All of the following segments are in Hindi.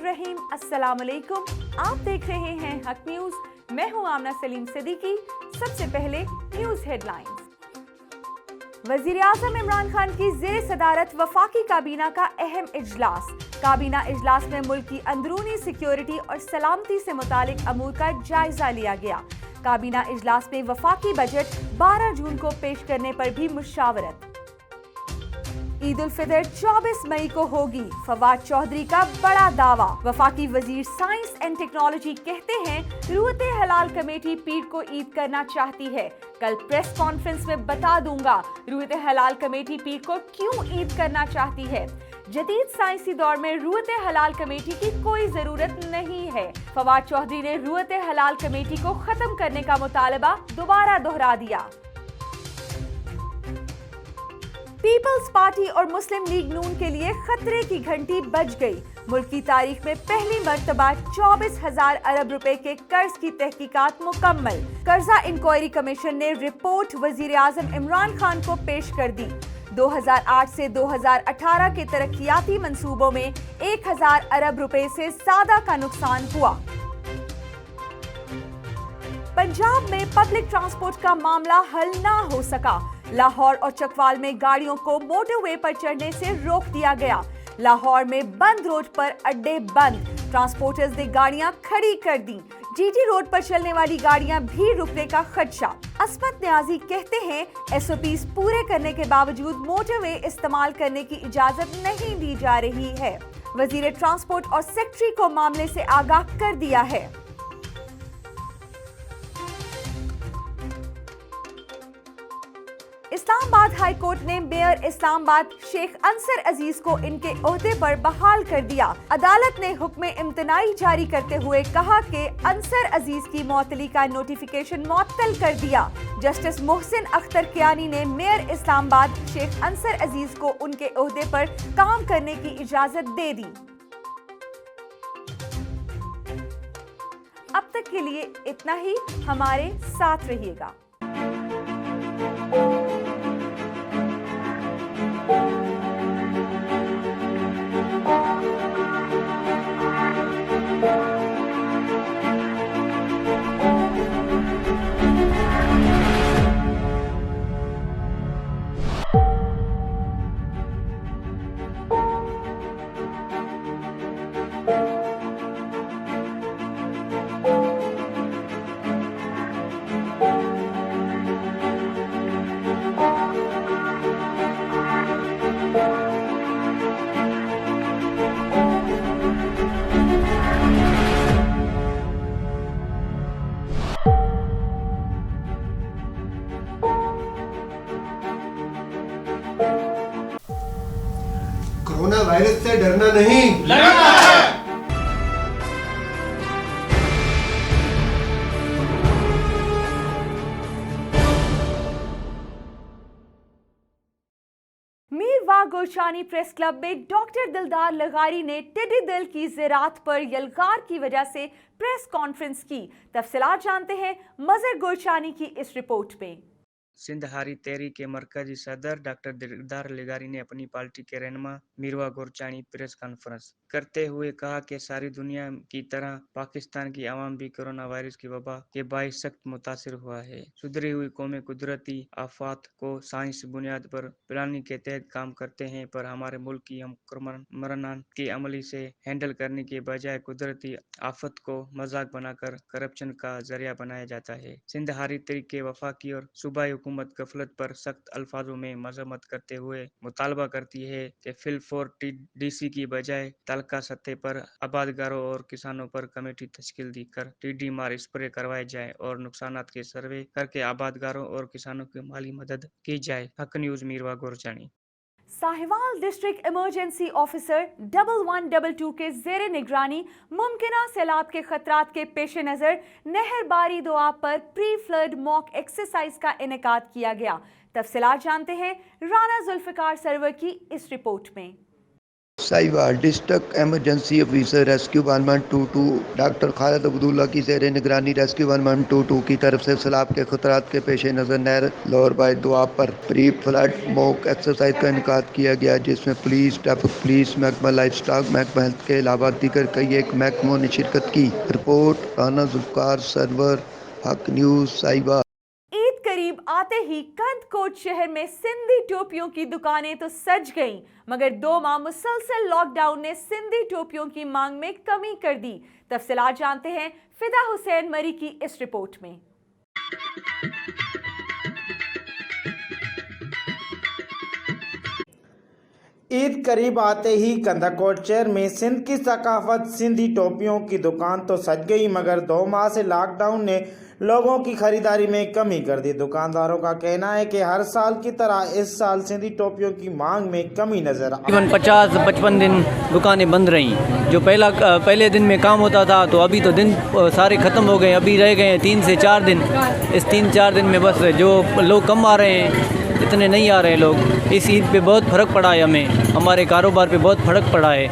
बिस्मिल्लाहिर्रहमानिर्रहीम। अस्सलाम वालेकुम। आप देख रहे हैं हक न्यूज। मैं हूं आमना सलीम सिद्दीकी। सबसे पहले न्यूज हेडलाइंस। वजीर आजम इमरान खान की ज़ेर सदारत वफाकी काबीना का अहम इजलास। काबीना इजलास में मुल्क की अंदरूनी सिक्योरिटी और सलामती से मुतालिक अमूर का जायजा लिया गया। काबीना इजलास में वफाकी बजट 12 जून को पेश करने पर भी मुशावरत। ईद उल फितर 24 मई को होगी, फवाद चौधरी का बड़ा दावा। वफाकी वजीर साइंस एंड टेक्नोलॉजी कहते हैं रूयते हलाल कमेटी पीर को ईद करना चाहती है। कल प्रेस कॉन्फ्रेंस में बता दूंगा रूयते हलाल कमेटी पीर को क्यों ईद करना चाहती है। जदीद साइंसी दौर में रूयते हलाल कमेटी की कोई जरूरत नहीं है। फवाद चौधरी ने रूयते हलाल कमेटी को खत्म करने का मुतालबा दोबारा दोहरा दिया। पीपल्स पार्टी और मुस्लिम लीग नून के लिए खतरे की घंटी बज गई। मुल्क की तारीख में पहली मर्तबा 24,000 अरब रुपए के कर्ज की तहकीकात मुकम्मल। कर्जा इंक्वायरी कमीशन ने रिपोर्ट वजीर आजम इमरान खान को पेश कर दी। 2008 से 2018 के तरक्कियाती मंसूबों में 1,000 अरब रुपए से ज्यादा का नुकसान हुआ। पंजाब में पब्लिक ट्रांसपोर्ट का मामला हल ना हो सका। लाहौर और चकवाल में गाड़ियों को मोटरवे पर चढ़ने से रोक दिया गया। लाहौर में बंद रोड पर अड्डे बंद, ट्रांसपोर्टर्स ने गाड़ियां खड़ी कर दी। जीटी रोड पर चलने वाली गाड़ियां भी रुकने का खदशा। असमत न्याजी कहते हैं एसओपीज पूरे करने के बावजूद मोटरवे इस्तेमाल करने की इजाजत नहीं दी जा रही है। वजीर ट्रांसपोर्ट और सेक्रेटरी को मामले से आगाह कर दिया है। इस्लामाबाद हाई कोर्ट ने मेयर इस्लामाबाद शेख अंसर अजीज को इनके ओहदे पर बहाल कर दिया। अदालत ने हुक्म इम्तनाई जारी करते हुए कहा कि अंसर अजीज की मुअत्तली का नोटिफिकेशन मुअत्तल कर दिया। जस्टिस मोहसिन अख्तर कियानी ने मेयर इस्लामाबाद शेख अंसर अजीज को उनके ओहदे पर काम करने की इजाजत दे दी। अब तक के लिए इतना ही। हमारे साथ रहिएगा। कोरोना वायरस से डरना नहीं, लड़ना है। मीरवा गुलशानी प्रेस क्लब में डॉक्टर दिलदार लगारी ने टिड्डी दल की ज़राअत पर यलगार की वजह से प्रेस कॉन्फ्रेंस की। तफसीलात जानते हैं मजहर गुलशानी की इस रिपोर्ट में। सिंध हारी तहरीक के मरकजी सदर डॉक्टर दिलदार लगारी ने अपनी पार्टी के रहनुमा मीरवा गुरचानी प्रेस कॉन्फ्रेंस करते हुए कहा कि सारी दुनिया की तरह पाकिस्तान की आवाम भी कोरोना वायरस की वबा के बाइस सख्त मुतासिर हुआ है। सुधरी हुई कौमें कुदरती आफात को साइंस बुनियाद पर प्लानिंग के तहत काम करते हैं, पर हमारे मुल्क की मरनान की अमली से हैंडल करने के बजाय कुदरती आफत को मजाक बनाकर करप्शन का जरिया बनाया जाता है। सिंध हारी तहरीक के वफाकी और सूबाई हुकूमत गफलत पर सख्त अल्फाजों में मजम्मत करते हुए मुतालबा करती है कि फिल फोर डीसी की बजाय तालका सतह पर आबादगारों और किसानों पर कमेटी तश्कील देकर टिड्डी मार स्प्रे करवाए जाए और नुकसानात के सर्वे करके आबादगारों और किसानों की माली मदद की जाए। हक news मीरवा गुरचानी। Sahiwal district emergency officer 1122 के जेर निगरानी मुमकिना सैलाब के खतरात के पेश नज़र नहर बारी दुआ पर प्री फ्लड मॉक एक्सरसाइज का इनेकाद किया गया। तफसीलात जानते हैं राना जुल्फिकार सरवर की इस रिपोर्ट में। Sahiwal district emergency officer rescue 1122 doctor Khalid Abdullah की ज़ेर निगरानी रेस्क्यू 1122 की तरफ से सैलाब के खतरात के पेश नज़र नहर लोअर बाय दुआ पर प्री फ्लड मॉक एक्सरसाइज का इनकाद किया गया, जिसमें पुलिस, ट्रैफिक पुलिस, महकमा लाइफ स्टॉक, महकमा हेल्थ के अलावा दीगर कई एक महकमों ने शिरकत की। रिपोर्ट राना जुल्फकार सरवर, हक न्यूज़ साहिवाल। ईद करीब आते ही कंदकोट शहर में सिंधी टोपियों की दुकानें तो सज गईं, मगर 2 माह मुसलसल लॉकडाउन ने सिंधी टोपियों की मांग में कमी कर दी। तफसीलात जानते हैं फिदा हुसैन मरी की इस रिपोर्ट में। ईद करीब आते ही कंदकोट शहर में सिंध की सकाफत सिंधी टोपियों की दुकान तो सज गई, मगर 2 माह से लॉकडाउन ने लोगों की खरीदारी में कमी कर दी। दुकानदारों का कहना है कि हर साल की तरह इस साल सिंधी टोपियों की मांग में कमी नजर आई। 50-55 दिन दुकानें बंद रहीं। जो पहले दिन में काम होता था, तो अभी तो दिन सारे ख़त्म हो गए, अभी रह गए हैं 3 से 4 दिन। इस 3-4 दिन में बस जो लोग कम आ रहे हैं, इतने नहीं आ रहे लोग। इस ईद पे बहुत फ़र्क पड़ा है, हमारे कारोबार पे बहुत फ़र्क पड़ा है।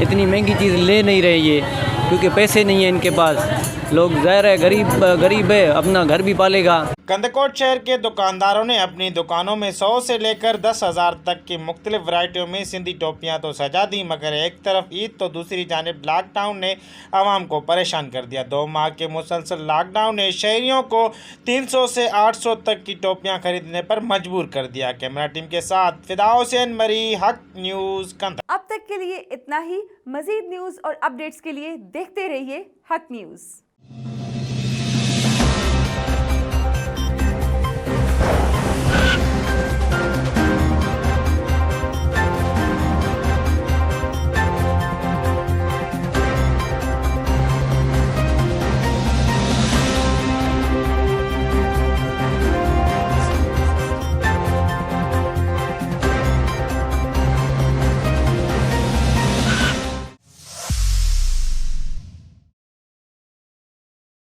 इतनी महंगी चीज़ ले नहीं रहे ये, क्योंकि पैसे नहीं है इनके पास। लोग ज़ाहिर है गरीब है, अपना घर भी पालेगा। कंदकोट शहर के दुकानदारों ने अपनी दुकानों में 100 से लेकर 10,000 तक की मुख्तलिफ वैरायटियों में सिंधी टोपियां तो सजा दी, मगर एक तरफ ईद तो दूसरी जानिब लॉकडाउन ने आवाम को परेशान कर दिया। 2 माह के मुसलसल लॉकडाउन ने शहरियों को 300 से 800 तक की टोपियां खरीदने पर मजबूर कर दिया। कैमरा टीम के साथ फिदा हुसैन मरी, हक न्यूज़ कंदकोट। अब तक के लिए इतना ही। मजीद न्यूज़ और अपडेट्स के लिए देखते रहिए हक न्यूज़।